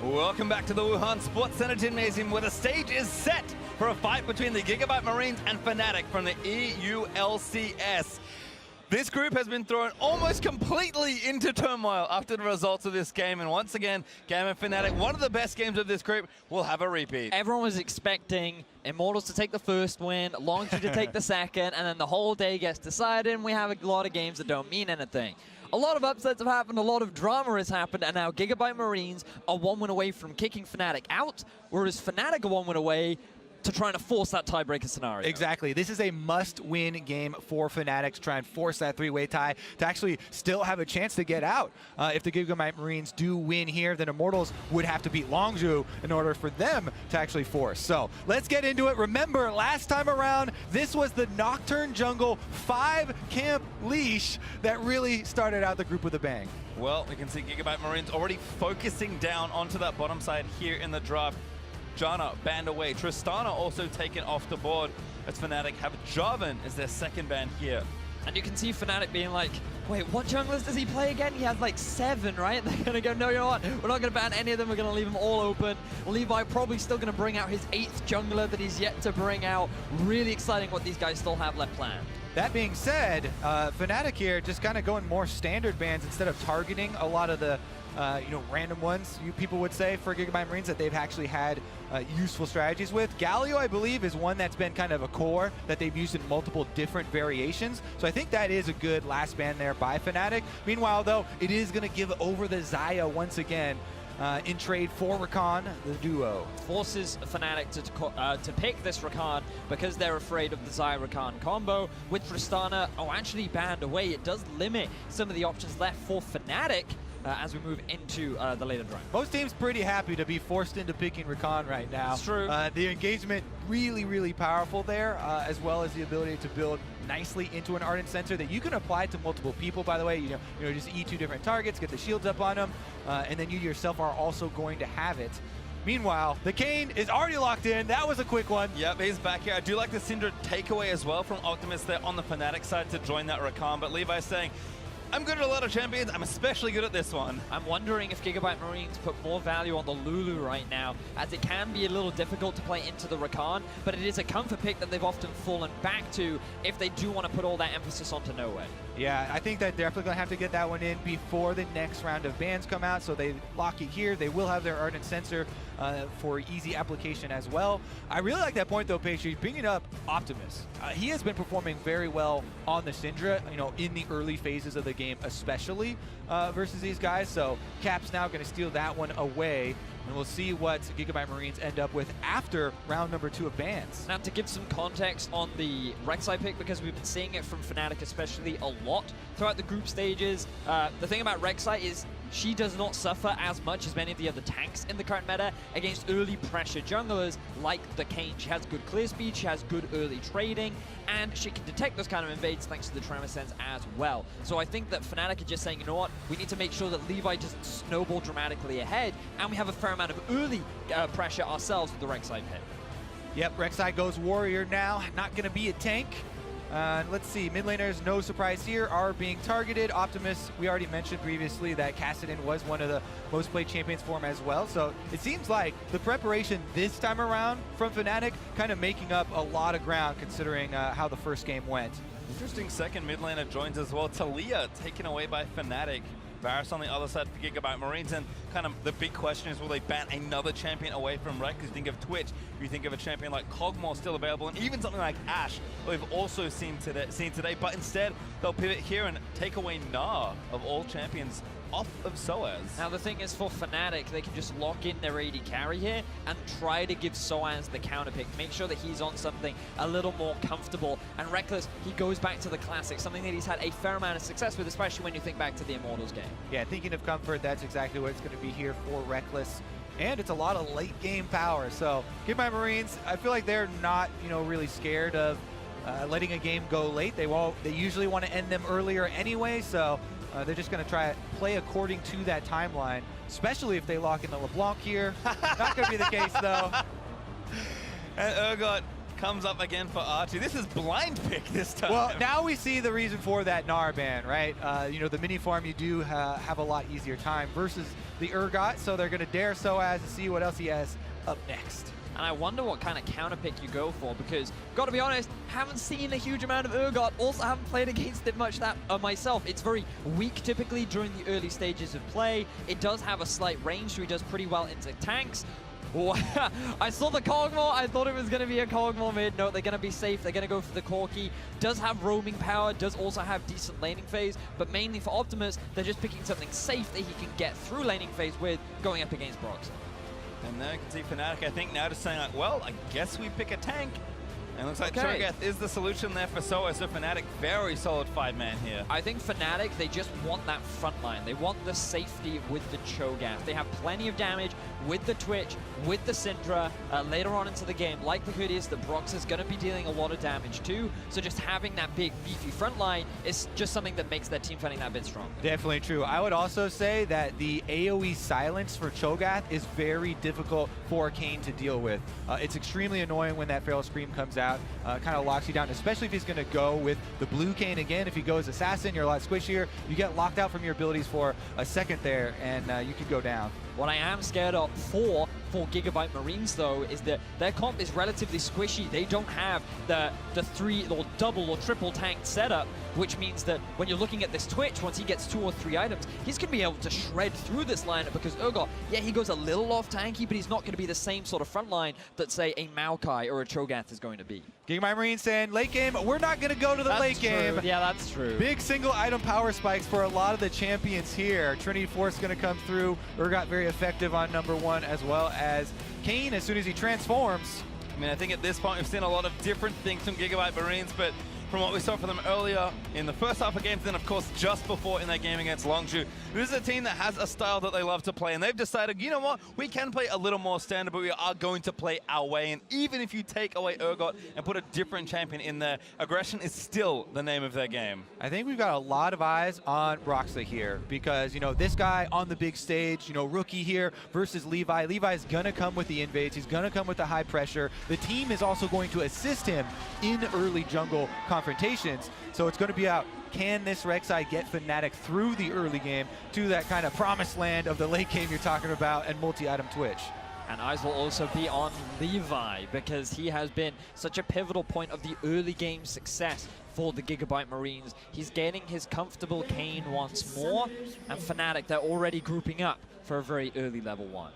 Welcome back to the Wuhan Sports Center Gymnasium, where the stage is set for a fight between the Gigabyte Marines and Fnatic from the EULCS. This group has been thrown almost completely into turmoil after the results of this game, and once again, GAM and Fnatic, one of the best games of this group, will have a repeat. Everyone was expecting Immortals to take the first win, Longzhu to take the second, and then the whole day gets decided, and we have a lot of games that don't mean anything. A lot of upsets have happened, a lot of drama has happened, and now Gigabyte Marines are one win away from kicking Fnatic out, whereas Fnatic are one win away to trying to force that tiebreaker scenario. Exactly. This is a must-win game for Fnatic to try and force that three-way tie to actually still have a chance to get out. If the Gigabyte Marines do win here, then Immortals would have to beat Longzhu in order for them to actually force. So let's get into it. Remember, last time around, this was the Nocturne Jungle 5-camp leash that really started out the group with a bang. Well, we can see Gigabyte Marines already focusing down onto that bottom side here in the draft. Janna banned away. Tristana also taken off the board as Fnatic have Jarvan as their second ban here. And you can see Fnatic being like, wait, what junglers does he play again? He has like 7, right? They're going to go, no, you know what? We're not going to ban any of them. We're going to leave them all open. Levi probably still going to bring out his 8th jungler that he's yet to bring out. Really exciting what these guys still have left planned. That being said, Fnatic here just kind of going more standard bans instead of targeting a lot of the random ones, people would say, for Gigabyte Marines that they've actually had useful strategies with. Galio, I believe, is one that's been kind of a core that they've used in multiple different variations. So I think that is a good last ban there by Fnatic. Meanwhile, though, it is going to give over the Xayah once again in trade for Rakan, the duo. Forces Fnatic to pick this Rakan because they're afraid of the Xayah-Rakan combo. With Tristana actually banned away, it does limit some of the options left for Fnatic as we move into the later drive. Most teams pretty happy to be forced into picking Rakan right now. It's true. The engagement really, really powerful there, as well as the ability to build nicely into an Ardent Sensor that you can apply to multiple people, by the way. You know, just E2 different targets, get the shields up on them, and then you yourself are also going to have it. Meanwhile, the Kayn is already locked in. That was a quick one. Yep, he's back here. I do like the Syndra takeaway as well from Optimus there on the Fnatic side to join that Rakan, but Levi's saying, I'm good at a lot of champions. I'm especially good at this one. I'm wondering if Gigabyte Marines put more value on the Lulu right now, as it can be a little difficult to play into the Rakan, but it is a comfort pick that they've often fallen back to if they do want to put all that emphasis onto No Way. Yeah, I think that they're definitely going to have to get that one in before the next round of bans come out, so they lock it here. They will have their Ardent Sensor for easy application as well. I really like that point, though, Paige, bringing up Optimus. He has been performing very well on the Syndra, in the early phases of the game, especially versus these guys. So Cap's now going to steal that one away, and we'll see what Gigabyte Marines end up with after round number 2 of bans. Now, to give some context on the Rek'Sai pick, because we've been seeing it from Fnatic especially a lot throughout the group stages, the thing about Rek'Sai is she does not suffer as much as many of the other tanks in the current meta against early pressure junglers like the Kayn. She has good clear speed, she has good early trading, and she can detect those kind of invades thanks to the Tremor Sense as well. So I think that Fnatic are just saying, you know what, we need to make sure that Levi doesn't snowball dramatically ahead, and we have a fair amount of early pressure ourselves with the Rek'Sai pick. Yep, Rek'Sai goes Warrior now, not going to be a tank. Let's see, mid laners, no surprise here, are being targeted. Optimus, we already mentioned previously that Kassadin was one of the most played champions for him as well. So it seems like the preparation this time around from Fnatic kind of making up a lot of ground considering how the first game went. Interesting second mid laner joins as well. Talia taken away by Fnatic. Varus on the other side for Gigabyte Marines, and kind of the big question is, will they ban another champion away from Rek? Because you think of Twitch, you think of a champion like Kog'Maw still available, and even something like Ashe, we've also seen today, but instead they'll pivot here and take away Gnar of all champions off of Soaz. Now the thing is, for Fnatic, they can just lock in their AD carry here and try to give Soaz the counter pick, make sure that he's on something a little more comfortable. And Reckless, he goes back to the classic, something that he's had a fair amount of success with, especially when you think back to the Immortals game. Yeah, thinking of comfort, that's exactly what it's going to be here for Reckless. And it's a lot of late game power. So Gigabyte Marines, I feel like they're not, really scared of letting a game go late. They usually want to end them earlier anyway, so they're just going to try to play according to that timeline, especially if they lock in the LeBlanc here. Not going to be the case, though. And Urgot comes up again for Archie. This is blind pick this time. Well, now we see the reason for that Gnar ban, right? You know, the mini farm, you do have a lot easier time versus the Urgot, so they're going to dare Soaz to see what else he has up next. And I wonder what kind of counter pick you go for, because, gotta be honest, haven't seen a huge amount of Urgot. Also haven't played against it much myself. It's very weak typically during the early stages of play. It does have a slight range, so he does pretty well into tanks. I saw the Kog'Maw. I thought it was going to be a Kog'Maw mid. No, they're going to be safe. They're going to go for the Corki. Does have roaming power. Does also have decent laning phase. But mainly for Optimus, they're just picking something safe that he can get through laning phase with, going up against Brox. And now you can see Fnatic, I think, now just saying like, well, I guess we pick a tank. And it looks like Cho'Gath is the solution there for Soaz. So Fnatic, very solid 5-man here. I think Fnatic, they just want that front line. They want the safety with the Cho'Gath. They have plenty of damage with the Twitch, with the Syndra. Later on into the game, likelihood is that Brox is going to be dealing a lot of damage too. So just having that big, beefy front line is just something that makes their team fighting that bit stronger. Definitely true. I would also say that the AoE silence for Cho'Gath is very difficult for Kayn to deal with. It's extremely annoying when that Feral Scream comes out. Kind of locks you down, especially if he's going to go with the blue Kayn again. If he goes Assassin, you're a lot squishier. You get locked out from your abilities for a second there, and you could go down. What I am scared of for Gigabyte Marines, though, is that their comp is relatively squishy. They don't have the three or double or triple tanked setup, which means that when you're looking at this Twitch, once he gets 2 or 3 items, he's going to be able to shred through this lineup, because Urgot, yeah, he goes a little off tanky, but he's not going to be the same sort of front line that, say, a Maokai or a Cho'Gath is going to be. Gigabyte Marines saying, late game, we're not going to go to the late game. Yeah, that's true. Big single item power spikes for a lot of the champions here. Trinity Force going to come through. Urgot very effective on #1, as well as Kayn as soon as he transforms. I mean, I think at this point we've seen a lot of different things from Gigabyte Marines, but from what we saw from them earlier in the first half of games, then of course just before in their game against Longzhu, this is a team that has a style that they love to play, and they've decided, you know what, we can play a little more standard, but we are going to play our way. And even if you take away Urgot and put a different champion in there, aggression is still the name of their game. I think we've got a lot of eyes on Broxah here, because, you know, this guy on the big stage, you know, rookie here versus Levi. Levi's gonna come with the invades. He's gonna come with the high pressure. The team is also going to assist him in early jungle confrontations. So it's going to be out, can this Rek'Sai get Fnatic through the early game to that kind of promised land of the late game you're talking about and multi-item Twitch? And eyes will also be on Levi, because he has been such a pivotal point of the early game success for the Gigabyte Marines. He's getting his comfortable Kayn once more, and Fnatic, they're already grouping up for a very early level 1.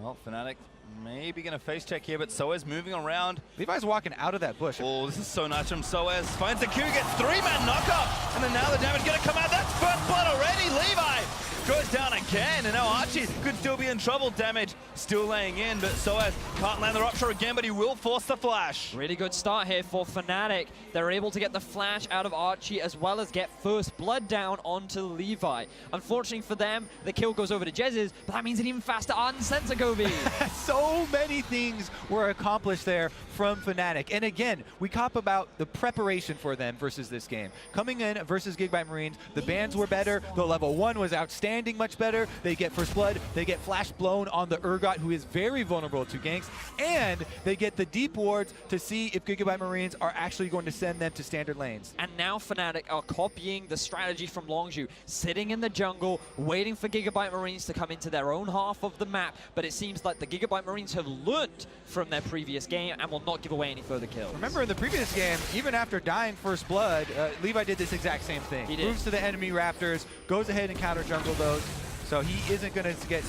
Well, Fnatic maybe going to face check here, but Soaz moving around. Levi's walking out of that bush. Oh, this is so nice from Soaz. Finds the Q, gets 3-man knockup, and then now the damage going to come out. That's first blood already. Levi goes down again, and now Archie could still be in trouble. Damage still laying in, but Soaz can't land the rupture again, but he will force the flash. Really good start here for Fnatic. They're able to get the flash out of Archie, as well as get first blood down onto Levi. Unfortunately for them, the kill goes over to Jez's, but that means an even faster Unsensor Gobi. So many things were accomplished there from Fnatic. And again, we cop about the preparation for them versus this game. Coming in versus Gigabyte Marines, the bans were better, the level 1 was outstanding, much better. They get first blood, they get flash blown on the Urgot, who is very vulnerable to ganks, and they get the deep wards to see if Gigabyte Marines are actually going to send them to standard lanes. And now Fnatic are copying the strategy from Longzhu, sitting in the jungle, waiting for Gigabyte Marines to come into their own half of the map, but it seems like the Gigabyte Marines have learnt from their previous game and will not give away any further kills. Remember in the previous game, even after dying first blood, Levi did this exact same thing. He did. Moves to the enemy Raptors, goes ahead and counter jungle those. So he isn't going to get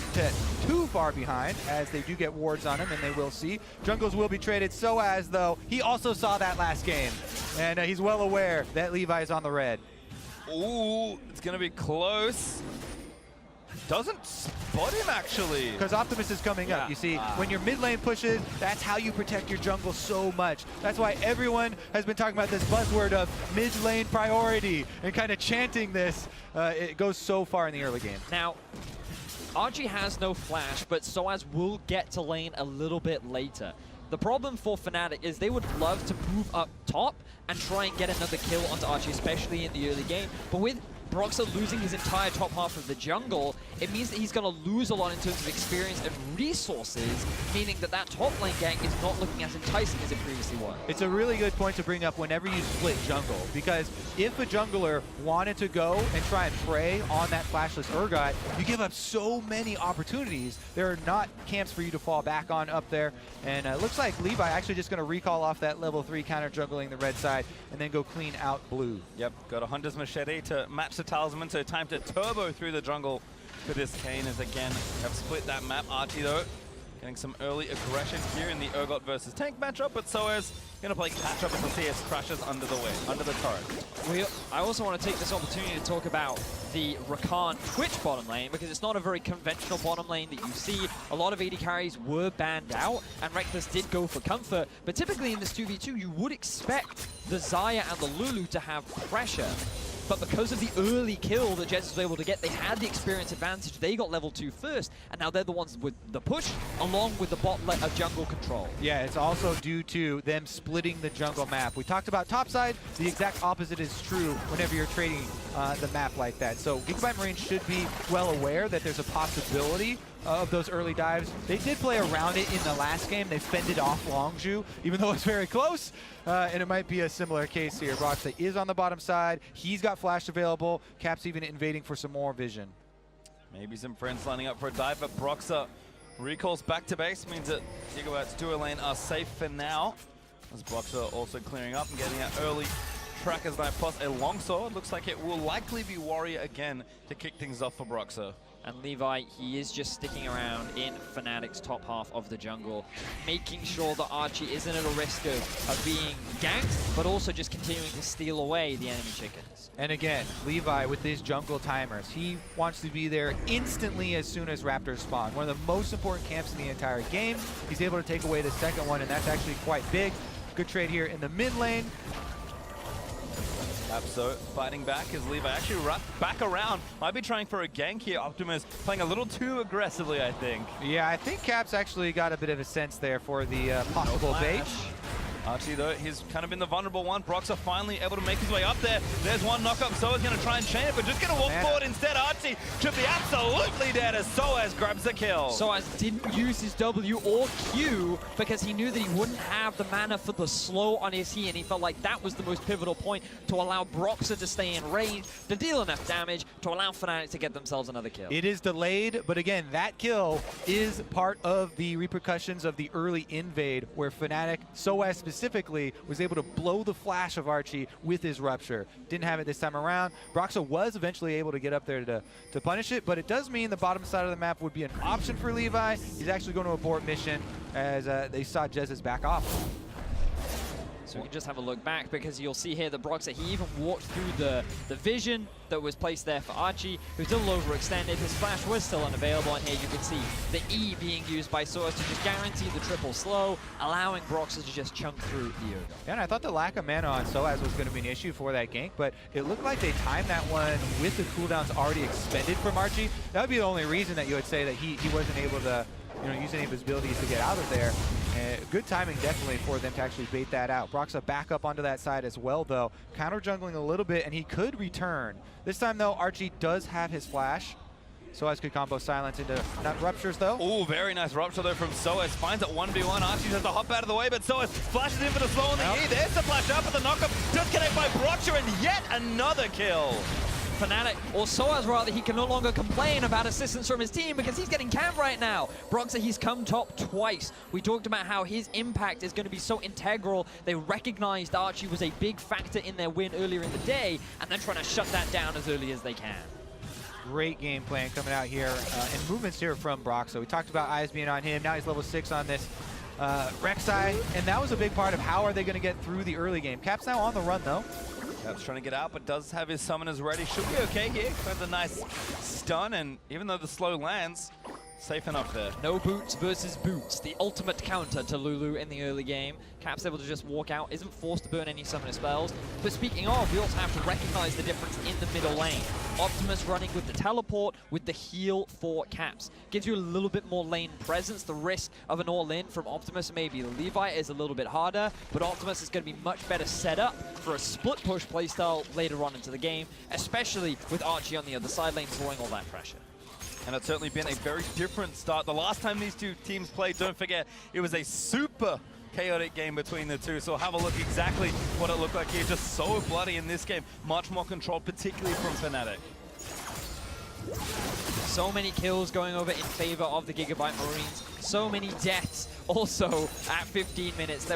too far behind, as they do get wards on him, and they will see. Jungles will be traded. Soaz, though, he also saw that last game, and he's well aware that Levi is on the red. Ooh, it's going to be close. Doesn't spot him, actually. Because Optimus is coming up. You see, when your mid lane pushes, that's how you protect your jungle so much. That's why everyone has been talking about this buzzword of mid lane priority and kind of chanting this. It goes so far in the early game. Now, Archie has no flash, but Soaz will get to lane a little bit later. The problem for Fnatic is they would love to move up top and try and get another kill onto Archie, especially in the early game. But with Broxah losing his entire top half of the jungle, it means that he's going to lose a lot in terms of experience and resources, meaning that that top lane gank is not looking as enticing as it previously was. It's a really good point to bring up whenever you split jungle, because if a jungler wanted to go and try and prey on that flashless Urgot, you give up so many opportunities. There are not camps for you to fall back on up there, and it looks like Levi actually just going to recall off that level 3 counter jungling the red side and then go clean out blue. Yep, got a Hunter's Machete to match the talisman, so time to turbo through the jungle for this Kayn, as again have split that map. Archie though getting some early aggression here in the Urgot versus tank matchup, but Soaz gonna play catch up as the CS crashes under the turret. I also want to take this opportunity to talk about the Rakan Twitch bottom lane, because it's not a very conventional bottom lane that you see. A lot of AD carries were banned out, and Reckless did go for comfort, but typically in this 2v2 you would expect the Xayah and the Lulu to have pressure. But because of the early kill that Jez was able to get, they had the experience advantage. They got level 2 first, and now they're the ones with the push, along with the jungle control. Yeah, it's also due to them splitting the jungle map. We talked about topside. The exact opposite is true whenever you're trading the map like that. So Gigabyte Marines should be well aware that there's a possibility of those early dives. They did play around it in the last game. They fended off Longzhu, even though it's very close. And it might be a similar case here. Broxah is on the bottom side. He's got flash available. Cap's even invading for some more vision. Maybe some friends lining up for a dive, but Broxah recalls back to base, means that Gigabyte's duo lane are safe for now. As Broxah also clearing up and getting an early Tracker's Knife plus a longsword. Looks like it will likely be Warrior again to kick things off for Broxah. And Levi, he is just sticking around in Fnatic's top half of the jungle, making sure that Archie isn't at a risk of being ganked, but also just continuing to steal away the enemy chickens. And again, Levi with his jungle timers, he wants to be there instantly as soon as Raptors spawn. One of the most important camps in the entire game. He's able to take away the second one, and that's actually quite big. Good trade here in the mid lane. So fighting back as Levi actually wrapped back around. Might be trying for a gank here. Optimus playing a little too aggressively, I think. Yeah, I think Cap's actually got a bit of a sense there for the possible bait. Archie, though, he's kind of been the vulnerable one. Broxah finally able to make his way up there. There's one knock-up. Soaz going to try and chain it, but just going to walk forward instead. Archie should be absolutely dead as Soaz grabs the kill. Soaz didn't use his W or Q because he knew that he wouldn't have the mana for the slow on his E, and he felt like that was the most pivotal point to allow Broxah to stay in range, to deal enough damage, to allow Fnatic to get themselves another kill. It is delayed, but again, that kill is part of the repercussions of the early invade, where Fnatic, Soaz specifically, was able to blow the flash of Archie with his Rupture. Didn't have it this time around. Broxah was eventually able to get up there to punish it, but it does mean the bottom side of the map would be an option for Levi. He's actually going to abort mission as they saw Jez's back off. So we can just have a look back, because you'll see here that Broxah, he even walked through the vision that was placed there for Archie, who's a little overextended. His flash was still unavailable, and here you can see the E being used by Soaz to just guarantee the triple slow, allowing Broxah to just chunk through the Urgot. Yeah, and I thought the lack of mana on Soaz was going to be an issue for that gank, but it looked like they timed that one with the cooldowns already expended from Archie. That would be the only reason that you would say that he wasn't able to use any of his abilities to get out of there. Good timing definitely for them to actually bait that out. Broxah back up onto that side as well, though. Counter jungling a little bit, and he could return. This time, though, Archie does have his flash. Soaz could combo silence into not Ruptures, though. Oh, very nice Rupture, though, from Soaz. Finds it 1v1. Archie has to hop out of the way, but Soaz flashes in for the slow on the E. There's the flash up, but the knockup does connect by Broxah, and yet another kill. Fnatic, or Soaz rather, he can no longer complain about assistance from his team because he's getting camped right now. Broxah, he's come top twice. We talked about how his impact is going to be so integral. They recognized Archie was a big factor in their win earlier in the day, and they're trying to shut that down as early as they can. Great game plan coming out here, and movements here from Broxah. We talked about eyes being on him. Now he's level 6 on this Rek'Sai, and that was a big part of how are they going to get through the early game. Cap's now on the run, though. Cap's trying to get out, but does have his summoners ready. Should be okay here. Finds a nice stun, and even though the slow lands, Safe enough there. No boots versus boots, the ultimate counter to Lulu in the early game. Cap's able to just walk out, isn't forced to burn any summoner spells. But speaking of, we also have to recognize the difference in the middle lane. Optimus running with the teleport, with the heal for Caps. Gives you a little bit more lane presence. The risk of an all-in from Optimus and maybe Levi is a little bit harder, but Optimus is going to be much better set up for a split push playstyle later on into the game, especially with Archie on the other side lane throwing all that pressure. And it's certainly been a very different start. The last time these two teams played, don't forget, it was a super chaotic game between the two. So have a look exactly what it looked like here. Just so bloody in this game. Much more controlled, particularly from Fnatic. So many kills going over in favor of the Gigabyte Marines. So many deaths also at 15 minutes.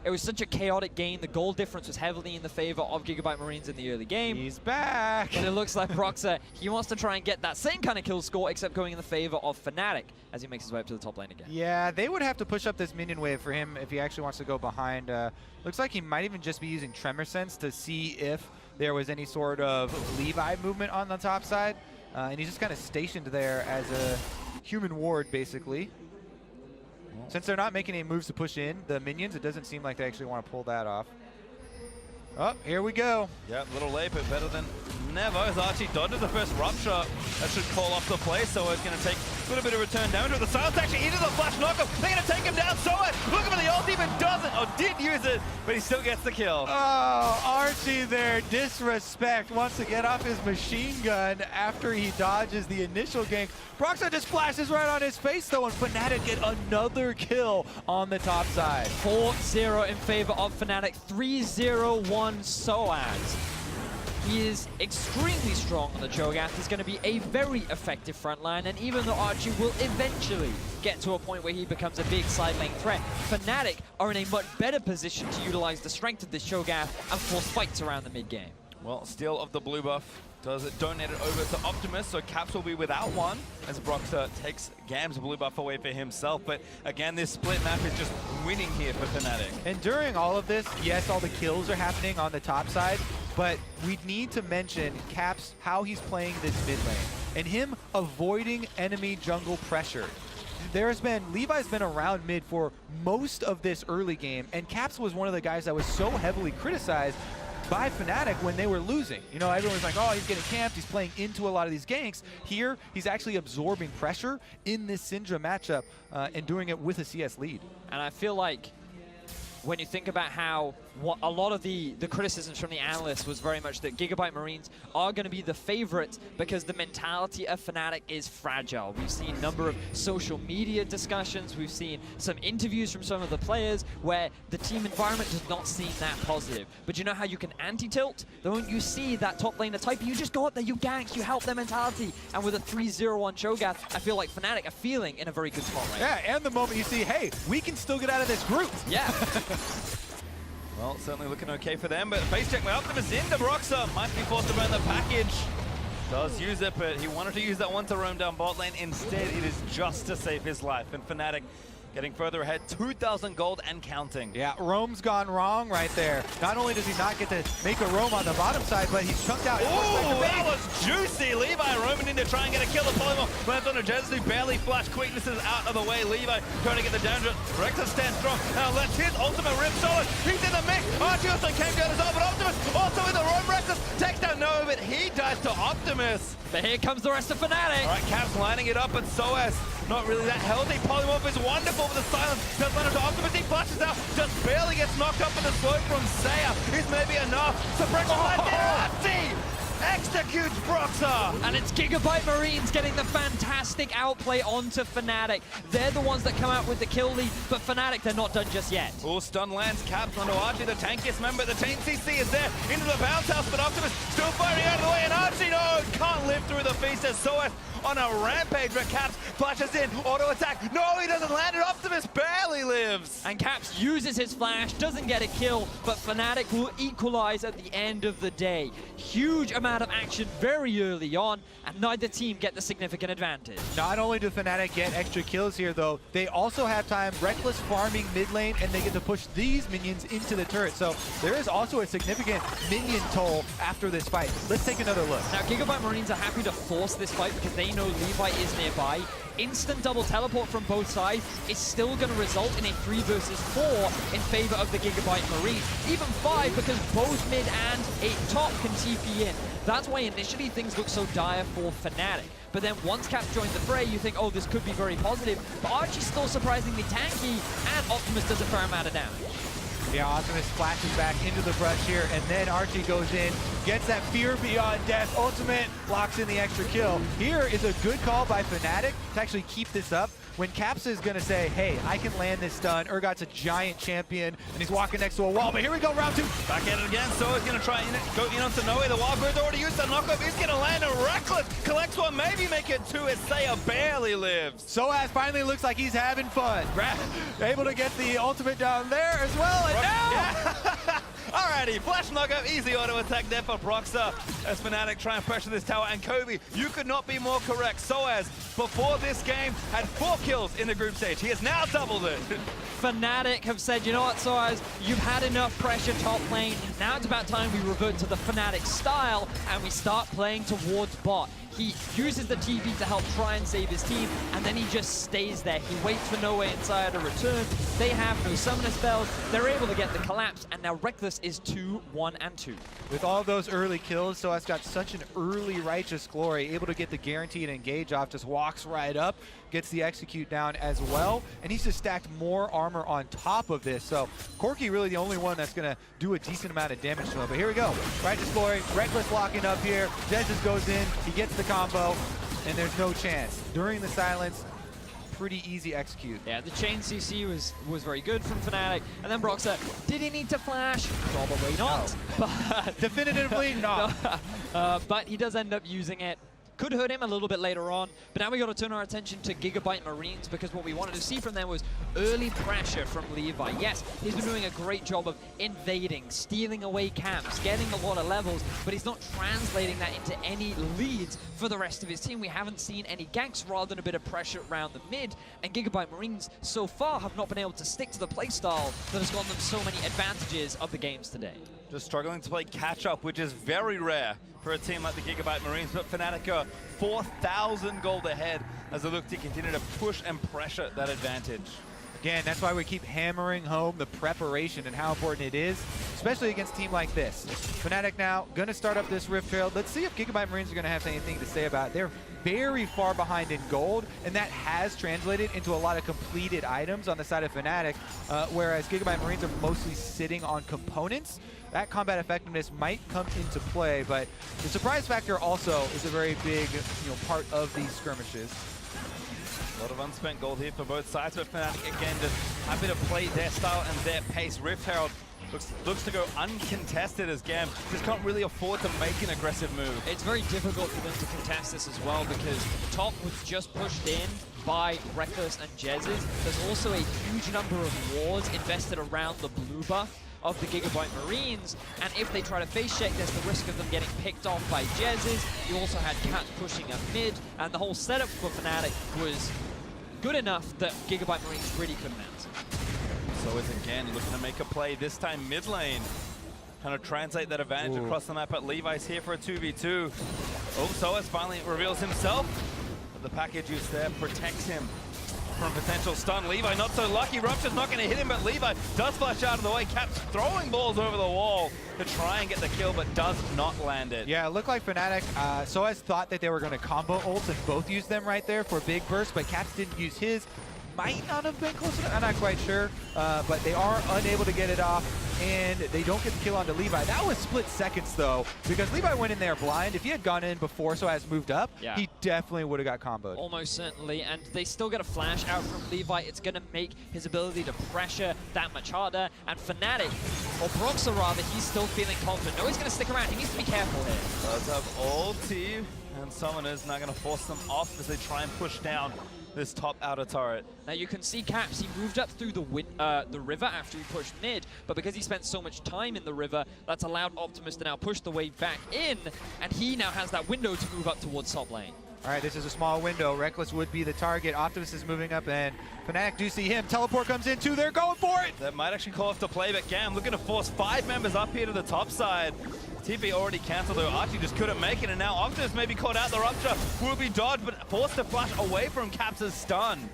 It was such a chaotic game. The goal difference was heavily in the favor of Gigabyte Marines in the early game. He's back. And it looks like Broxah, he wants to try and get that same kind of kill score, except going in the favor of Fnatic as he makes his way up to the top lane again. Yeah, they would have to push up this minion wave for him if he actually wants to go behind. Looks like he might even just be using Tremor Sense to see if there was any sort of Levi movement on the top side. And he's just kind of stationed there as a human ward, basically. Since they're not making any moves to push in the minions, it doesn't seem like they actually want to pull that off. Oh, here we go. Yeah, a little late, but better than never. As Archie dodges the first rupture, that should call off the play. So it's going to take a little bit of return damage. The silence actually into the flash knockup. They're going to take him down. So look at the ult, even doesn't, or did use it, but he still gets the kill. Oh, Archie there, disrespect. Wants to get off his machine gun after he dodges the initial gank. Broxah just flashes right on his face though, and Fnatic get another kill on the top side. 4-0 in favor of Fnatic, 3-0-1 Soaz. He is extremely strong on the Cho'Gath. He's going to be a very effective frontline, and even though Archie will eventually get to a point where he becomes a big side lane threat, Fnatic are in a much better position to utilize the strength of this Cho'Gath and force fights around the mid game. Well, steal of the blue buff does it donate it over to Optimus, so Caps will be without one as Broxah takes GAM's blue buff away for himself. But again, this split map is just winning here for Fnatic. And during all of this, yes, all the kills are happening on the top side, but we need to mention Caps, how he's playing this mid lane, and him avoiding enemy jungle pressure. Levi's been around mid for most of this early game, and Caps was one of the guys that was so heavily criticized by Fnatic when they were losing. You know, everyone's like, oh, he's getting camped, he's playing into a lot of these ganks. Here, he's actually absorbing pressure in this Syndra matchup and doing it with a CS lead. And I feel like when you think about how a lot of the criticisms from the analysts was very much that Gigabyte Marines are going to be the favorites because the mentality of Fnatic is fragile. We've seen a number of social media discussions, we've seen some interviews from some of the players where the team environment does not seem that positive. But you know how you can anti-tilt? The moment you see that top laner type, you just go up there, you gank, you help their mentality. And with a 3-0-1 Cho'Gath, I feel like Fnatic are feeling in a very good spot right now. Yeah, and the moment you see, hey, we can still get out of this group. Yeah. Well, certainly looking okay for them, but face check by Optimus into Broxah. Might be forced to burn the package. Does use it, but he wanted to use that one to roam down bot lane. Instead, it is just to save his life. And Fnatic getting further ahead, 2,000 gold and counting. Yeah, roam's gone wrong right there. Not only does he not get to make a roam on the bottom side, but he's chunked out. Ooh, that was juicy. Levi roaming in to try and get a kill. The polymorph lands on a Jezzu, barely flash. Quickness is out of the way. Levi trying to get the damage. Rexha stands strong. Now let's hit ultimate rip solid. He's in the mix. Archie also came down as well, but Optimus also in the roam. Rexha takes down Noah, but he dies to Optimus. But here comes the rest of Fnatic. All right, Caps lining it up, but Soaz not really that healthy. Polymorph is wonderful with the silence. Does land to Optimus. He flashes out, just barely gets knocked up with the slow from Saya. Is maybe enough. So Archie executes Broxah. And it's Gigabyte Marines getting the fantastic outplay onto Fnatic. They're the ones that come out with the kill lead, but Fnatic, they're not done just yet. All stun lands, Caps onto Archie, the tankiest member. The chain CC is there into the bounce house, but Optimus still firing out of the way, and Archie, no, can't live through the feast as Soaz on a rampage, but Caps flashes in, auto attack. No, he doesn't land it. Optimus barely lives. And Caps uses his flash, doesn't get a kill, but Fnatic will equalize at the end of the day. Huge amount of action very early on, and neither team get the significant advantage. Not only do Fnatic get extra kills here, though, they also have time reckless farming mid lane, and they get to push these minions into the turret. So there is also a significant minion toll after this fight. Let's take another look. Now, Gigabyte Marines are happy to force this fight because they they know Levi is nearby. Instant double teleport from both sides is still going to result in a 3 versus 4 in favor of the Gigabyte Marines. Even 5 because both mid and a top can TP in. That's why initially things look so dire for Fnatic. But then once Caps joins the fray, you think, oh, this could be very positive. But Archie's still surprisingly tanky, and Optimus does a fair amount of damage. Yeah, Optimus flashes back into the brush here, and then Archie goes in, gets that fear beyond death, ultimate, locks in the extra kill. Here is a good call by Fnatic to actually keep this up. When Caps is going to say, hey, I can land this stun, Urgot's a giant champion, and he's walking next to a wall, but here we go, round 2. Back at it again, so he's going to try and go in onto Noe. The Wildbird's already used the knockup. He's going to land a Reckless. Collects one, maybe make it 2 as Saya barely lives. Soaz finally looks like he's having fun. Able to get the ultimate down there as well, and now... Yeah. Alrighty, flash knockup, easy auto attack there for Broxah as Fnatic try and pressure this tower. And Kobe, you could not be more correct. Soaz, before this game, had 4 kills in the group stage. He has now doubled it. Fnatic have said, you know what, Soaz, you've had enough pressure top lane. Now it's about time we revert to the Fnatic style and we start playing towards bot. He uses the TP to help try and save his team, and then he just stays there. He waits for Noe inside to return. They have no summoner spells. They're able to get the collapse, and now Reckless is 2, 1, and 2. With all those early kills, Soaz got such an early righteous glory, able to get the guaranteed engage off, just walks right up, gets the execute down as well, and he's just stacked more armor on top of this. So Corki really the only one that's gonna do a decent amount of damage to him. But here we go, righteous glory, Reckless locking up here, Jesus goes in, he gets the combo, and there's no chance. During the silence, pretty easy execute. Yeah, the chain CC was very good from Fnatic. And then Broxah, did he need to flash? Probably not. No. But definitively not. But he does end up using it. Could hurt him a little bit later on, but now we got to turn our attention to Gigabyte Marines because what we wanted to see from them was early pressure from Levi. Yes, he's been doing a great job of invading, stealing away camps, getting a lot of levels, but he's not translating that into any leads for the rest of his team. We haven't seen any ganks rather than a bit of pressure around the mid, and Gigabyte Marines so far have not been able to stick to the playstyle that has gotten them so many advantages of the games today. Just struggling to play catch-up, which is very rare for a team like the Gigabyte Marines, but Fnatic are 4,000 gold ahead as they look to continue to push and pressure that advantage. Again, that's why we keep hammering home the preparation and how important it is, especially against a team like this. Fnatic now going to start up this Rift Trail. Let's see if Gigabyte Marines are going to have anything to say about it. They're very far behind in gold, and that has translated into a lot of completed items on the side of Fnatic, whereas Gigabyte Marines are mostly sitting on components. That combat effectiveness might come into play, but the surprise factor also is a very big, part of these skirmishes. A lot of unspent gold here for both sides, but Fnatic again just happy to play their style and their pace. Rift Herald looks to go uncontested as GAM just can't really afford to make an aggressive move. It's very difficult for them to contest this as well because top was just pushed in by Reckless and Jez's. There's also a huge number of wards invested around the blue buff of the Gigabyte Marines, and if they try to face check, there's the risk of them getting picked off by Jez's. You also had Cat pushing a mid, and the whole setup for Fnatic was good enough that Gigabyte Marines really couldn't answer. So it's again looking to make a play, this time mid lane. Kind of translate that advantage across the map, but Levi's here for a 2v2. Oh, Soaz finally reveals himself. But the package use there protects him from potential stun. Levi not so lucky. Rupture's not going to hit him, but Levi does flash out of the way. Caps throwing balls over the wall to try and get the kill, but does not land it. Yeah, it looked like Fnatic, Soaz thought that they were going to combo ults and both use them right there for big burst, but Caps didn't use his. Might not have been close enough, I'm not quite sure, but they are unable to get it off, and they don't get the kill onto Levi. That was split seconds, though, because Levi went in there blind. If he had gone in before Soaz moved up, he definitely would have got comboed. Almost certainly, and they still get a flash out from Levi. It's going to make his ability to pressure that much harder, and Fnatic, or Broxah rather, he's still feeling confident. No, he's going to stick around. He needs to be careful here. Does have ulti, and Summoner's now going to force them off as they try and push down this top outer turret. Now you can see Caps, he moved up through the river after he pushed mid, but because he spent so much time in the river, that's allowed Optimus to now push the wave back in, and he now has that window to move up towards top lane. All right, this is a small window. Reckless would be the target. Optimus is moving up, and Fnatic do see him. Teleport comes in too. They're going for it. That might actually call off the play, but GAM looking to force 5 members up here to the top side. TP already cancelled though. Archie just couldn't make it, and now Optimus may be caught out. The Rupture will be dodged, but forced to flash away from Caps' stun.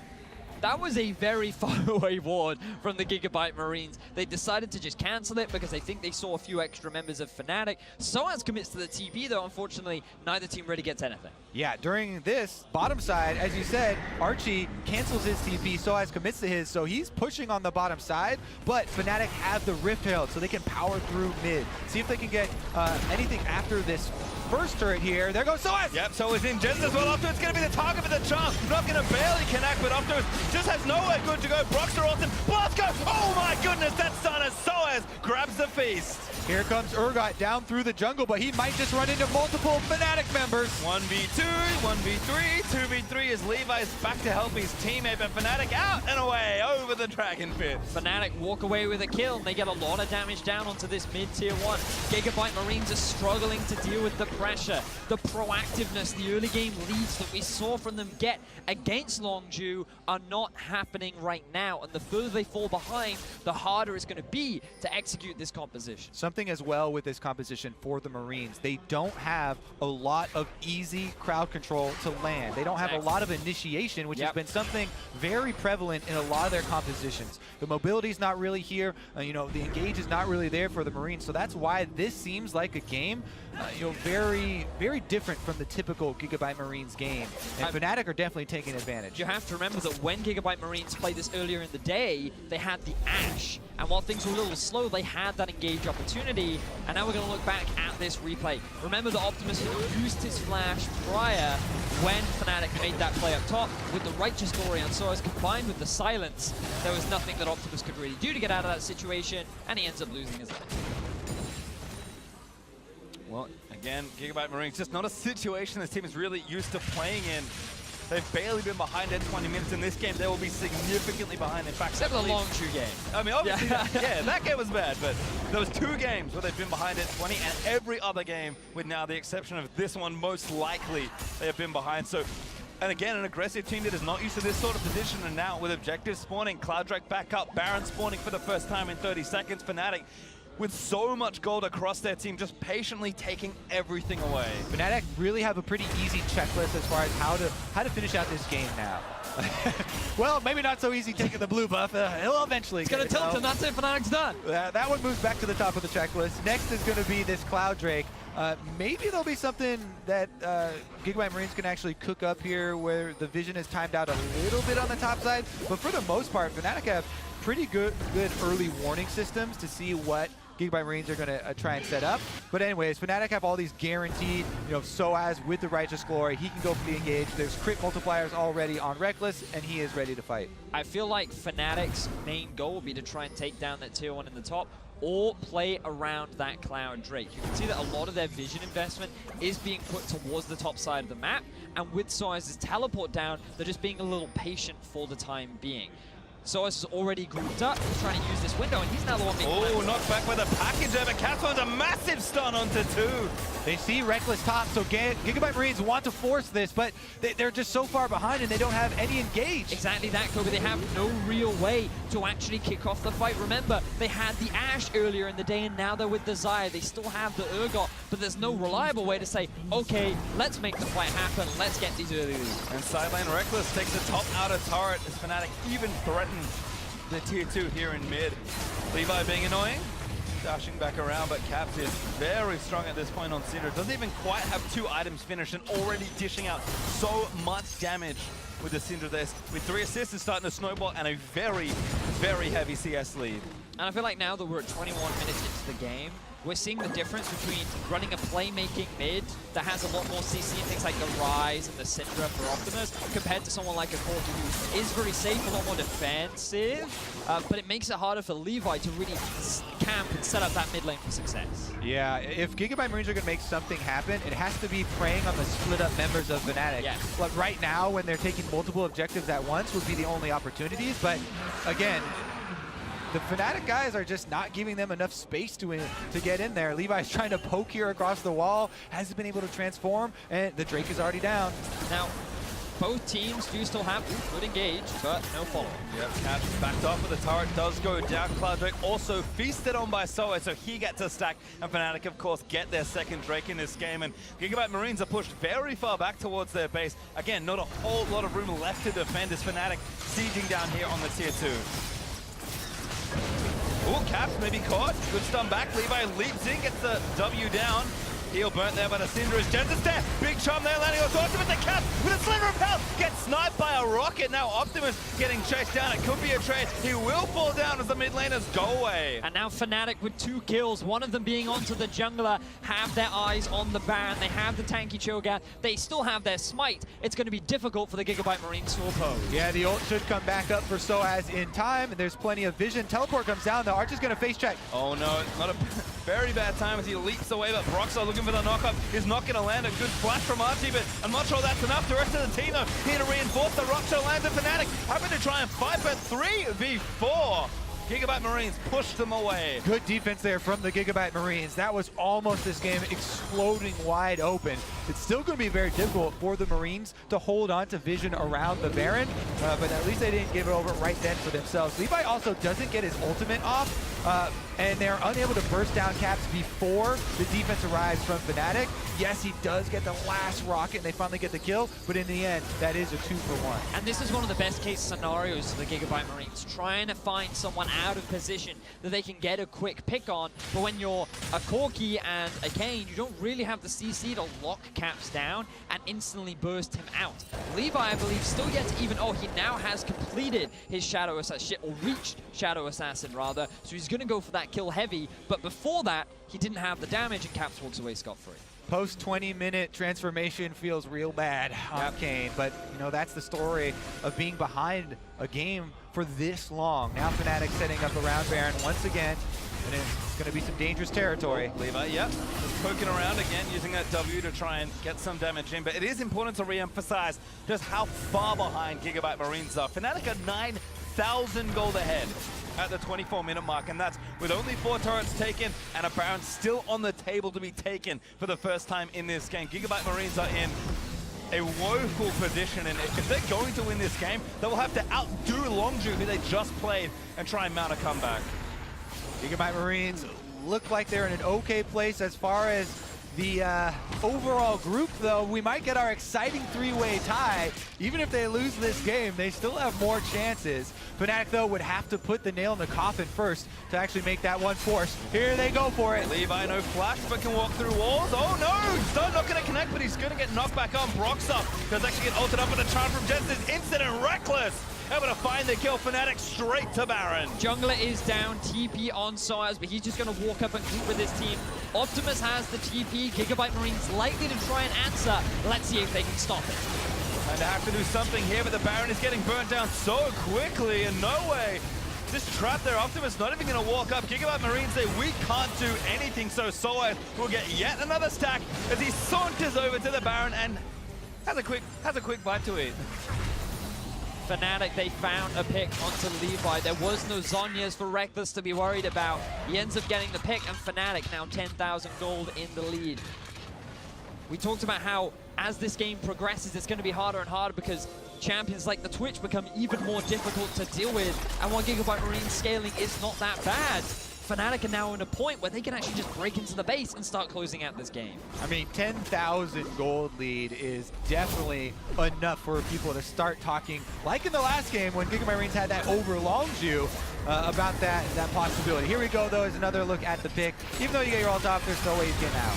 That was a very far away ward from the Gigabyte Marines. They decided to just cancel it because they think they saw a few extra members of Fnatic. Soaz commits to the TP though. Unfortunately, neither team really gets anything. Yeah, during this bottom side, as you said, Archie cancels his TP, Soaz commits to his, so he's pushing on the bottom side, but Fnatic have the Rift Herald, so they can power through mid. See if they can get anything after this first turret here. There goes Soaz! Yep, Soaz in Gens as well. Optimus going to be the target for the chunk. Not going to barely connect, but Optimus just has nowhere good to go. Broxter ultim. Blast go! Oh my goodness, that stun as Soaz grabs the feast. Here comes Urgot down through the jungle, but he might just run into multiple Fnatic members. 1v2, 1v3, 2v3 as Levi's back to help his teammate, but Fnatic out and away over the Dragon Pit. Fnatic walk away with a kill, and they get a lot of damage down onto this mid-tier 1. Gigabyte Marines are struggling to deal with the pressure, the proactiveness, the early game leads that we saw from them get against Longju are not happening right now, and the further they fall behind, the harder it's going to be to execute this composition. Something as well with this composition for the Marines, they don't have a lot of easy crowd control to land. They don't have a lot of initiation, which has been something very prevalent in a lot of their compositions. The mobility's not really here, you know, the engage is not really there for the Marines, so that's why this seems like a game, you know, very, very different from the typical Gigabyte Marines game. And Fnatic are definitely taking advantage. You have to remember that when Gigabyte Marines played this earlier in the day, they had the Ashe, and while things were a little slow, they had that engage opportunity, and now we're going to look back at this replay. Remember that Optimus had used his flash prior when Fnatic made that play up top with the Righteous Glory on Soaz combined with the silence. There was nothing that Optimus could really do to get out of that situation, and he ends up losing his life. Well, again, Gigabyte Marines, just not a situation this team is really used to playing in. They've barely been behind at 20 minutes in this game. They will be significantly behind. In fact, except for the Longju game. I mean, obviously, yeah, that game was bad, but there was 2 games where they've been behind at 20, and every other game, with now the exception of this one, most likely they have been behind. So, and again, an aggressive team that is not used to this sort of position, and now with objectives spawning, Cloud Drake back up, Baron spawning for the first time in 30 seconds, Fnatic with so much gold across their team, just patiently taking everything away. Fnatic really have a pretty easy checklist as far as how to finish out this game now. Well, maybe not so easy taking the blue buff. He'll eventually It's going to tilt him, that's it, Fnatic's done. That one moves back to the top of the checklist. Next is going to be this Cloud Drake. Maybe there'll be something that Gigabyte Marines can actually cook up here where the vision is timed out a little bit on the top side, but for the most part, Fnatic have pretty good early warning systems to see what Gigabyte Marines are going to try and set up. But anyways, Fnatic have all these guaranteed, you know, Soaz with the Righteous Glory. He can go for the engage. There's crit multipliers already on Reckless, and he is ready to fight. I feel like Fnatic's main goal will be to try and take down that tier 1 in the top, or play around that Cloud Drake. You can see that a lot of their vision investment is being put towards the top side of the map, and with Soaz's teleport down, they're just being a little patient for the time being. Soaz is already grouped up, he's trying to use this window, and he's now the one being knocked back by the package there, but Caps finds a massive stun onto 2. They see Reckless top, so Gigabyte Marines want to force this, but they're just so far behind and they don't have any engage. Exactly that, Kobe. They have no real way to actually kick off the fight. Remember, they had the Ashe earlier in the day, and now they're with Desire. They still have the Urgot, but there's no reliable way to say, okay, let's make the fight happen, let's get these early leads. And sideline Reckless takes the top outer turret as Fnatic even threatens the tier 2 here in mid. Levi being annoying, dashing back around, but Caps is very strong at this point on Cinder. Doesn't even quite have 2 items finished and already dishing out so much damage with the Cinder there. With 3 assists, it's starting to snowball and a very, very heavy CS lead. And I feel like now that we're at 21 minutes into the game, we're seeing the difference between running a playmaking mid that has a lot more CC and things like the Rise and the Syndra for Optimus, compared to someone like a Corki who is very safe, a lot more defensive, but it makes it harder for Levi to really camp and set up that mid lane for success. Yeah, if Gigabyte Marines are going to make something happen, it has to be preying on the split up members of Fnatic. Yes. But right now, when they're taking multiple objectives at once, would be the only opportunities, but again, the Fnatic guys are just not giving them enough space to get in there. Levi's trying to poke here across the wall, hasn't been able to transform, and the Drake is already down. Now, both teams do still have good engage, but no follow-up. Yep, Catch backed off, but the turret does go down. Cloud Drake also feasted on by Soa, so he gets a stack. And Fnatic, of course, get their second Drake in this game. And Gigabyte Marines are pushed very far back towards their base. Again, not a whole lot of room left to defend as Fnatic sieging down here on the tier 2. Ooh, Caps maybe caught. Good stun back. Levi leaps in, gets the W down. Heal burnt there by the Cinder's. Jensen's there. Big charm there, landing on Optimus. The Cap with a sliver of health gets sniped by a rocket. Now Optimus getting chased down. It could be a trade. He will fall down as the mid laners go away. And now Fnatic with 2 kills, one of them being onto the jungler, have their eyes on the Baron. They have the tanky Cho'Gath. They still have their smite. It's going to be difficult for the Gigabyte Marines to oppose. Yeah, the ult should come back up for Soaz in time, and there's plenty of vision. Teleport comes down, the Arch is going to face check. Oh no, not a very bad time as he leaps away, but Broxah looking for the knockup is not going to land. A good splash from Archie, but I'm not sure that's enough. The rest of the team though, here to reinforce the rock show lands of Fnatic. Having to try and fight, but 3v4. Gigabyte Marines push them away. Good defense there from the Gigabyte Marines. That was almost this game exploding wide open. It's still going to be very difficult for the Marines to hold on to vision around the Baron, but at least they didn't give it over right then for themselves. Levi also doesn't get his ultimate off, and they're unable to burst down Caps before the defense arrives from Fnatic. Yes, he does get the last rocket, and they finally get the kill, but in the end, that is a 2-for-1. And this is one of the best case scenarios for the Gigabyte Marines, trying to find someone out of position that they can get a quick pick on. But when you're a Corki and a Kane, you don't really have the CC to lock Caps down and instantly burst him out. Levi, I believe, still yet to even, he now has completed his Shadow Assassin, or reached Shadow Assassin rather, so he's going to go for that kill heavy, but before that, he didn't have the damage and Caps walks away scot-free. Post 20-minute transformation feels real bad on Kane, but you know that's the story of being behind a game for this long. Now Fnatic setting up around Baron once again, and it's going to be some dangerous territory. Levi, yep, just poking around again, using that W to try and get some damage in, but it is important to re-emphasize just how far behind Gigabyte Marines are. Fnatic are 9,000 gold ahead at the 24-minute mark, and that's with only 4 turrets taken and a Baron still on the table to be taken for the first time in this game. Gigabyte Marines are in a woeful position, and if they're going to win this game, they will have to outdo Longju, who they just played, and try and mount a comeback. Gigabyte Marines look like they're in an okay place as far as the overall group, though. We might get our exciting 3-way tie. Even if they lose this game, they still have more chances. Fnatic, though, would have to put the nail in the coffin first to actually make that one force. Here they go for it. Levi, no flash, but can walk through walls. Oh no! Stone not going to connect, but he's going to get knocked back on. Broxah does actually get ulted up with a charm from Jensen. Instant and reckless. Able to find the kill. Fnatic straight to Baron. Jungler is down, TP on Soaz, but he's just going to walk up and group with his team. Optimus has the TP. Gigabyte Marines likely to try and answer. Let's see if they can stop it. And they have to do something here, but the Baron is getting burnt down so quickly, and no way. Just trapped there. Optimus not even going to walk up. Gigabyte Marines say we can't do anything, so Soaz will get yet another stack as he saunters over to the Baron and has a quick bite to eat. Fnatic, they found a pick onto Levi. There was no Zhonya's for Reckless to be worried about. He ends up getting the pick, and Fnatic now 10,000 gold in the lead. We talked about how as this game progresses, it's going to be harder and harder because champions like the Twitch become even more difficult to deal with. And while Gigabyte Marines scaling is not that bad, Fnatic are now in a point where they can actually just break into the base and start closing out this game. I mean, 10,000 gold lead is definitely enough for people to start talking, like in the last game when Gigabyte Marines had that over Longju, about that possibility. Here we go, though, is another look at the pick. Even though you get your ult off, there's no way he's getting out.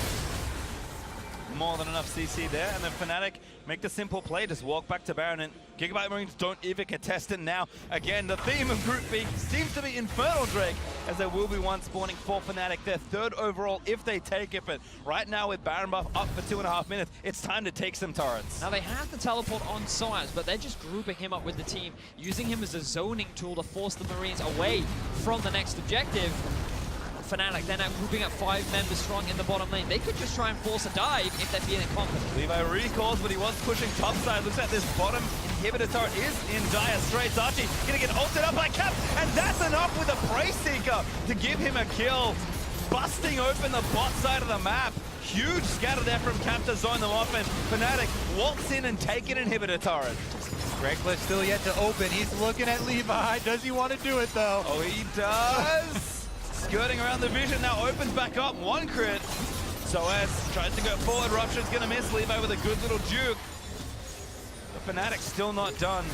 More than enough CC there, and then Fnatic make the simple play, just walk back to Baron, and Gigabyte Marines don't even contest it now. Again, the theme of Group B seems to be Infernal Drake, as there will be one spawning for Fnatic, their 3rd overall if they take it, but right now with Baron buff up for 2.5 minutes, it's time to take some turrets. Now they have the teleport on Soaz, but they're just grouping him up with the team, using him as a zoning tool to force the Marines away from the next objective. Fnatic, they're now grouping up 5 members strong in the bottom lane. They could just try and force a dive if they're feeling confident. Levi recalls, but he was pushing topside. Looks like this bottom inhibitor turret is in dire straits. Archie gonna get ulted up by Cap, and that's enough with a Prey Seeker to give him a kill. Busting open the bot side of the map. Huge scatter there from Cap to zone them off, and Fnatic waltz in and take an inhibitor turret. Reckless still yet to open. He's looking at Levi. Does he want to do it though? Oh, he does. Skirting around the vision, now opens back up. One crit. Soaz tries to go forward. Rupture's gonna miss. Levi with a good little juke. The Fnatic still not done.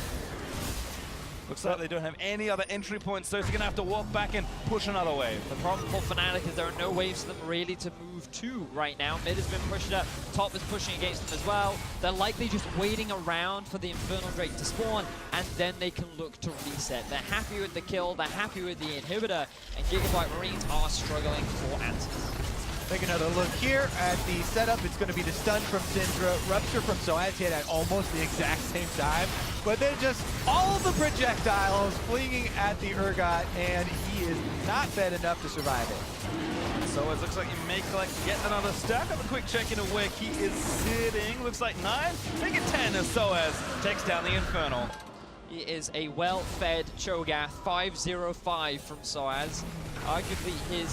Looks like they don't have any other entry points, so he's gonna have to walk back and push another wave. The problem for Fnatic is there are no waves for them really to move to right now. Mid has been pushed up, top is pushing against them as well. They're likely just waiting around for the Infernal Drake to spawn, and then they can look to reset. They're happy with the kill, they're happy with the inhibitor, and Gigabyte Marines are struggling for answers. Take another look here at the setup. It's going to be the stun from Syndra, Rupture from Soaz hit at almost the exact same time. But then just all of the projectiles flinging at the Urgot, and he is not fed enough to survive it. So it looks like you may collect yet another stack. Have a quick check into where he is sitting. Looks like 9, make it 10 as Soaz takes down the Infernal. He is a well-fed Cho'Gath, 5-0-5 from Soaz. Arguably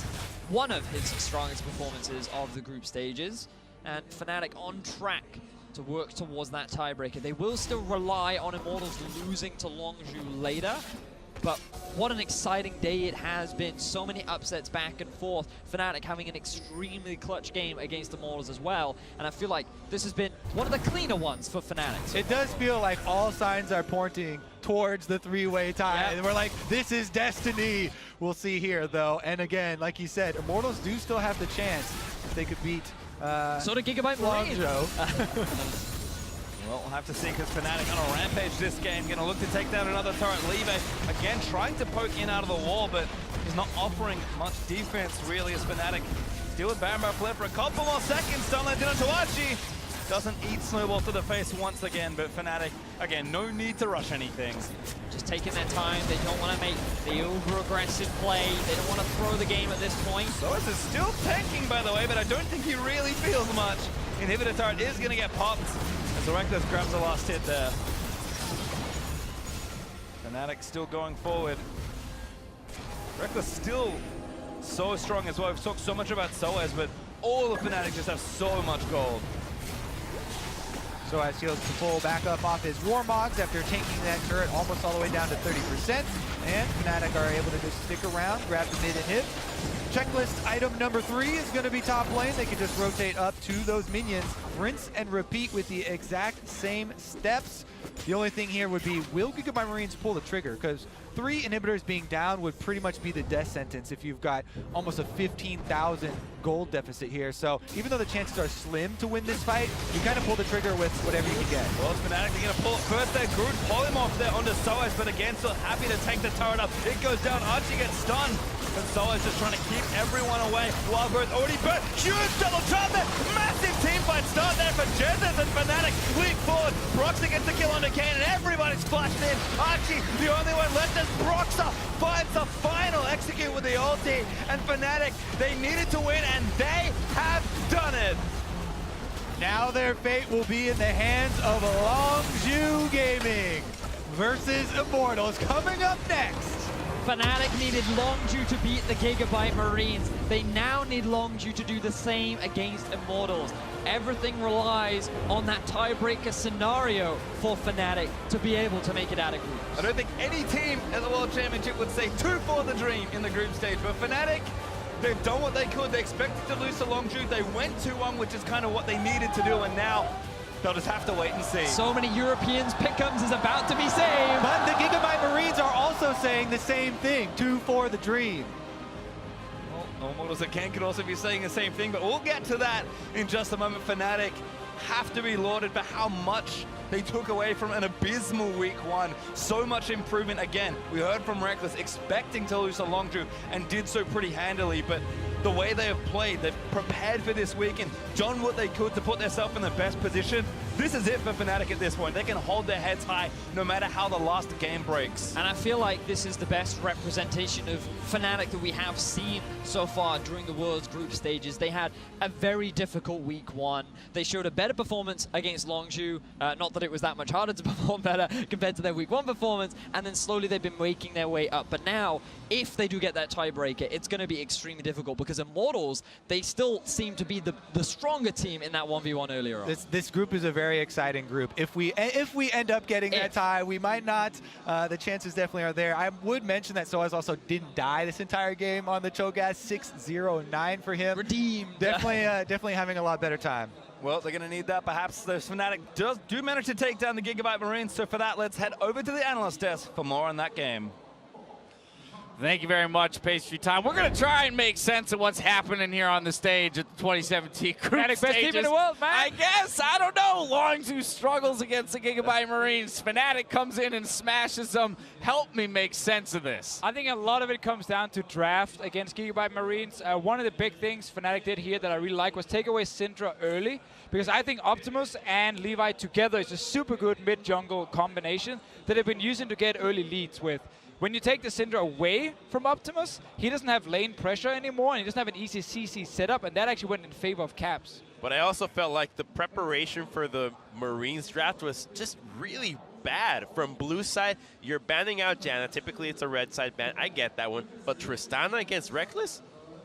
one of his strongest performances of the group stages, and Fnatic on track to work towards that tiebreaker. They will still rely on Immortals losing to Longzhu later, but what an exciting day it has been. So many upsets back and forth. Fnatic having an extremely clutch game against Immortals as well, and I feel like this has been one of the cleaner ones for Fnatic. It does feel like all signs are pointing towards the three-way tie. Yep. We're like, this is destiny. We'll see here, though. And again, like you said, Immortals do still have the chance if they could beat So do Gigabyte Marines. Well, we'll have to see, because Fnatic on a rampage this game, going to look to take down another turret. Levi, again, trying to poke in out of the wall, but he's not offering much defense, really, as Fnatic deal with Baron Flare for a couple more seconds. Stunline into Archie. Doesn't eat Snowball to the face once again, but Fnatic, again, no need to rush anything. Just taking their time. They don't want to make the over-aggressive play. They don't want to throw the game at this point. Soaz is still tanking, by the way, but I don't think he really feels much. Inhibitor turret is going to get popped as the Reckless grabs the last hit there. Fnatic still going forward. Reckless still so strong as well. We've talked so much about Soaz, but all of Fnatic just have so much gold. Soaz heals to full back up off his Warmogs after taking that turret almost all the way down to 30%. And Fnatic are able to just stick around, grab the mid and hit. Checklist item number 3 is going to be top lane. They can just rotate up to those minions, rinse and repeat with the exact same steps. The only thing here would be, will Gigabyte Marines pull the trigger? Because 3 inhibitors being down would pretty much be the death sentence if you've got almost a 15,000 gold deficit here. So even though the chances are slim to win this fight, you kind of pull the trigger with whatever you can get. Well, Fnatic are going to pull it first there. Groot polymorph there onto Soaz, but again, still happy to take the turret up. It goes down, Archie gets stunned. And Soaz just trying to keep everyone away. Wild Growth already burnt. Huge double charge there. Massive team fight start there for Jesus and Fnatic. Leap forward. Broxah gets the kill on the Kane, and everybody's flashed in. Archie, the only one left is Broxah. Finds the final execute with the ulti. And Fnatic, they needed to win, and they have done it. Now their fate will be in the hands of Longzhu Gaming versus Immortals. Coming up next. Fnatic needed Longzhu to beat the Gigabyte Marines. They now need Longzhu to do the same against Immortals. Everything relies on that tiebreaker scenario for Fnatic to be able to make it out of groups. I don't think any team at the World Championship would say 2 for the dream in the group stage, but Fnatic, they've done what they could. They expected to lose to Longzhu. They went 2-1, which is kind of what they needed to do, and now they'll just have to wait and see. So many Europeans, Pick'ems is about to be saved. But the Gigabyte Marines are also saying the same thing, 2 for the dream. Well, Immortals again could also be saying the same thing, but we'll get to that in just a moment. Fnatic have to be lauded for how much they took away from an abysmal week 1. So much improvement. Again, we heard from Reckless expecting to lose to Longzhu and did so pretty handily, but the way they have played, they've prepared for this weekend, done what they could to put themselves in the best position. This is it for Fnatic at this point. They can hold their heads high no matter how the last game breaks. And I feel like this is the best representation of Fnatic that we have seen so far during the World's group stages. They had a very difficult week 1. They showed a better performance against Longzhu. Not that it was that much harder to perform better compared to their week 1 performance. And then slowly they've been making their way up. But now, if they do get that tiebreaker, it's going to be extremely difficult because because Immortals, they still seem to be the stronger team in that 1v1 earlier on. This group is a very exciting group. If we end up getting that tie, we might not. The chances definitely are there. I would mention that Soaz also didn't die this entire game on the Cho'Gath. 6-0-9 for him. Redeemed. Definitely having a lot better time. Well, they're going to need that. Perhaps the Fnatic do manage to take down the Gigabyte Marines. So for that, let's head over to the analyst desk for more on that game. Thank you very much, Pastry Time. We're going to try and make sense of what's happening here on the stage at the 2017 Group Best team in the world, man. I guess. I don't know. Longzhu struggles against the Gigabyte Marines. Fnatic comes in and smashes them. Help me make sense of this. I think a lot of it comes down to draft against Gigabyte Marines. One of the big things Fnatic did here that I really like was take away Syndra early, because I think Optimus and Levi together is a super good mid-jungle combination that they've been using to get early leads with. When you take the Syndra away from Optimus, he doesn't have lane pressure anymore, and he doesn't have an easy CC setup, and that actually went in favor of Caps. But I also felt like the preparation for the Marines draft was just really bad. From blue side, you're banning out Janna. Typically, it's a red side ban. I get that one. But Tristana against Reckless?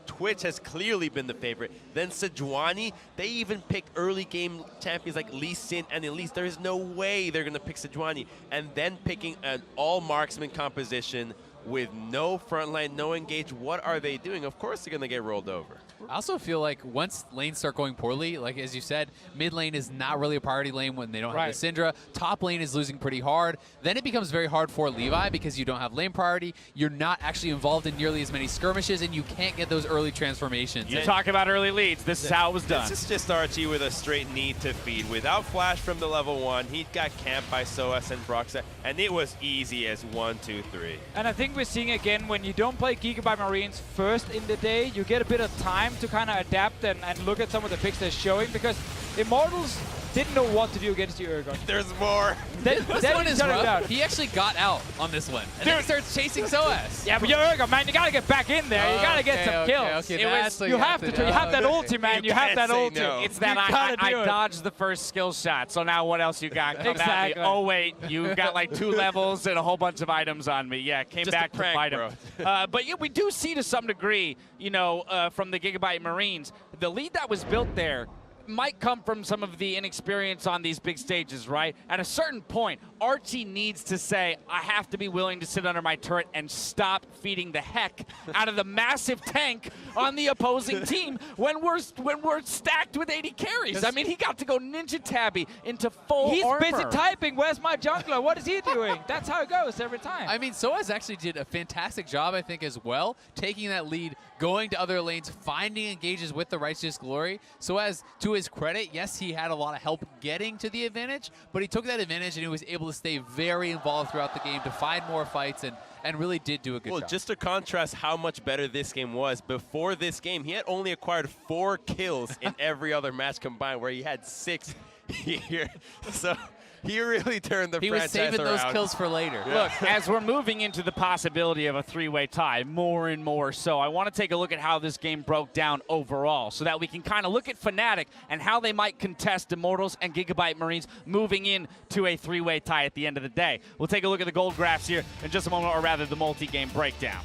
Twitch has clearly been the favorite. Then Sejuani, they even pick early game champions like Lee Sin and Elise. There is no way they're going to pick Sejuani. And then picking an all marksman composition with no frontline, no engage. What are they doing? Of course they're going to get rolled over. I also feel like once lanes start going poorly, like as you said, mid lane is not really a priority lane when they don't have the Syndra. Top lane is losing pretty hard. Then it becomes very hard for Levi because you don't have lane priority. You're not actually involved in nearly as many skirmishes, and you can't get those early transformations. You talk about early leads. This is how it was done. This is just Archie with a straight need to feed. Without flash from the level 1, he got camped by Soaz and Broxah, and it was easy as 1, 2, 3. And I think we're seeing again, when you don't play Gigabyte Marines first in the day, you get a bit of time to kind of adapt and look at some of the picks they're showing, because Immortals didn't know what to do against the Urgot. There's more. This one is rough. He actually got out on this one. And then he starts chasing Soaz. Yeah, but your Urgot, man, you got to get back in there. You got to get some kills. Okay, You have that ulti, man. You have that ulti. No. It's that I dodged the first skill shot, so now what else you got? Come at me. Oh, wait, you got like 2 levels and a whole bunch of items on me. Yeah, came Just back a prank, to fight him. But yeah, we do see to some degree, you know, from the Gigabyte Marines, the lead that was built there might come from some of the inexperience on these big stages, right? At a certain point, Archie needs to say, I have to be willing to sit under my turret and stop feeding the heck out of the massive tank on the opposing team when we're stacked with 80 carries. I mean, he got to go Ninja Tabby into full armor. He's busy typing, where's my jungler? What is he doing? That's how it goes every time. I mean, Soaz actually did a fantastic job, I think, as well, taking that lead, going to other lanes, finding engages with the Righteous Glory. Soaz, to his credit, yes, he had a lot of help getting to the advantage, but he took that advantage and he was able to stay very involved throughout the game to find more fights and really did do a good job. Well, just to contrast how much better this game was, before this game, he had only acquired 4 kills in every other match combined, where he had 6 here. So he really turned the franchise around. He was saving those kills for later. Yeah. Look, as we're moving into the possibility of a 3-way tie, more and more so, I want to take a look at how this game broke down overall so that we can kind of look at Fnatic and how they might contest Immortals and Gigabyte Marines moving into a 3-way tie at the end of the day. We'll take a look at the gold graphs here in just a moment, or rather the multi-game breakdown.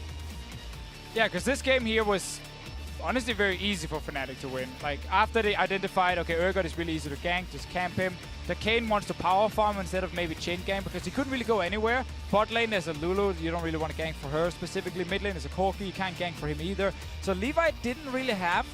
Yeah, because this game here was honestly very easy for Fnatic to win. Like, after they identified, okay, Urgot is really easy to gank, just camp him. The Kayn wants to power farm instead of maybe chain gank because he couldn't really go anywhere. Bot lane, there's a Lulu, you don't really want to gank for her specifically. Mid lane is a Corki, you can't gank for him either. So Levi didn't really have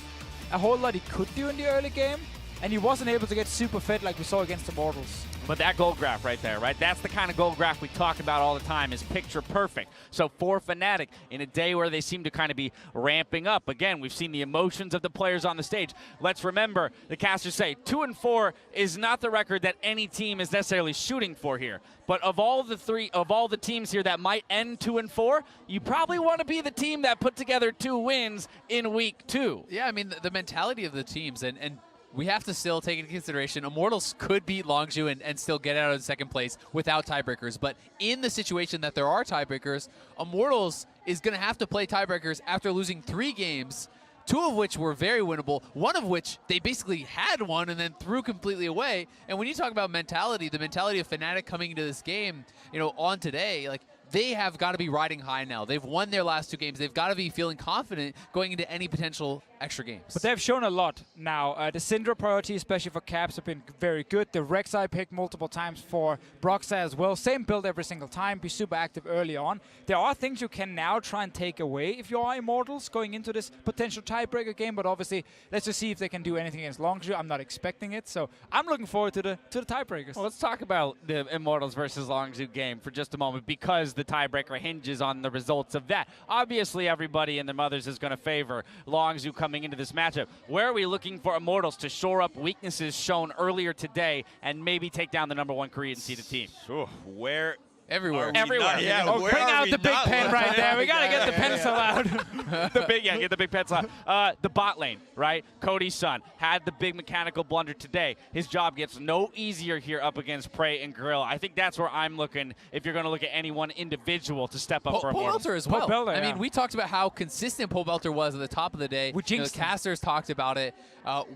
a whole lot he could do in the early game, and he wasn't able to get super fed like we saw against the Immortals. But that gold graph right there, right? That's the kind of gold graph we talk about all the time, is picture perfect. So for Fnatic, in a day where they seem to kind of be ramping up, again, we've seen the emotions of the players on the stage. Let's remember, the casters say 2-4 is not the record that any team is necessarily shooting for here. But of all the teams here that might end 2-4, you probably want to be the team that put together 2 wins in week 2. Yeah, I mean, the mentality of the teams, and we have to still take into consideration Immortals could beat Longzhu and still get out of second place without tiebreakers. But in the situation that there are tiebreakers, Immortals is going to have to play tiebreakers after losing 3 games, 2 of which were very winnable, 1 of which they basically had won and then threw completely away. And when you talk about mentality, the mentality of Fnatic coming into this game, you know, on today, like, they have got to be riding high now. They've won their last 2 games. They've got to be feeling confident going into any potential extra games. But they've shown a lot now. The Syndra priority, especially for Caps, have been very good. The Rek'Sai pick multiple times for Broxah as well. Same build every single time. Be super active early on. There are things you can now try and take away if you are Immortals going into this potential tiebreaker game. But obviously, let's just see if they can do anything against Longzhu. I'm not expecting it, so I'm looking forward to the tiebreakers. Well, let's talk about the Immortals versus Longzhu game for just a moment, because the tiebreaker hinges on the results of that. Obviously, everybody and their mothers is going to favor Longzhu coming into this matchup. Where are we looking for Immortals to shore up weaknesses shown earlier today and maybe take down the #1 Korean seeded team? Sure. Where? Everywhere. Everywhere. Yeah, Oh, bring out the big pen right there. We got to get the pencil out. Get the big pencil out. The bot lane, right? Cody's son had the big mechanical blunder today. His job gets no easier here up against Prey and Grill. I think that's where I'm looking, if you're going to look at any one individual to step up for Immortals. Belter as well. Belter, I yeah. mean, we talked about how consistent Pole Belter was at the top of the day. We jinxed the him. casters talked about it.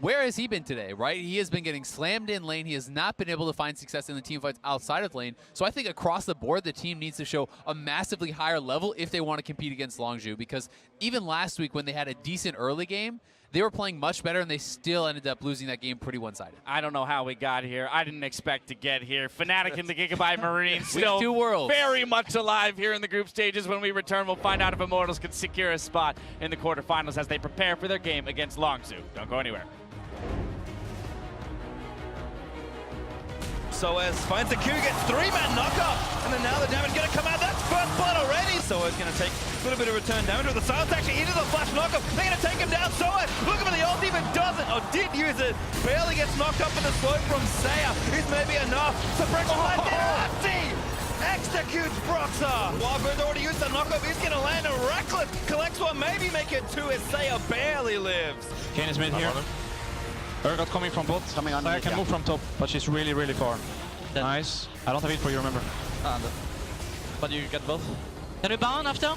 Where has he been today, right? He has been getting slammed in lane. He has not been able to find success in the team fights outside of lane. So I think across the board, the team needs to show a massively higher level if they want to compete against Longzhu, because even last week when they had a decent early game, they were playing much better and they still ended up losing that game pretty one-sided. I don't know how we got here. I didn't expect to get here. Fnatic and the Gigabyte Marines Week still 2 worlds. very much alive here in the group stages. When we return, we'll find out if Immortals can secure a spot in the quarterfinals as they prepare for their game against Longzhu. Don't go anywhere. Soaz finds the Q, gets 3-man knockup, and then now the damage going to come out. That's first blood already. Soaz going to take a little bit of return damage with the silence actually into the flash knockup. They're going to take him down. Soaz looking for the ult, even doesn't, or did use it. Barely gets knocked up with the slow from Saya. Is maybe enough to break the line. Executes Broxah. Wildbird's already used the knockup. He's going to land a Reckless. Collects one, maybe make it 2 as Saya barely lives. Kane is mid here. Urgot coming from bot. Coming on Saya mid, can yeah. move from top, but she's really, really far. Dead. Nice. I don't have it for you, remember. But you get both. Can we bound after?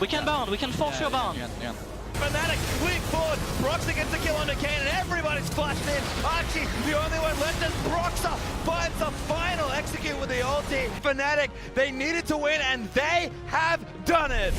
We can bound, we can for sure bound. Yeah. Fnatic leap forward. Broxah gets the kill on the Kane, and everybody's flashed in. Archie, the only one left is Broxah. Finds the final execute with the ulti. Fnatic, they needed to win, and they have done it.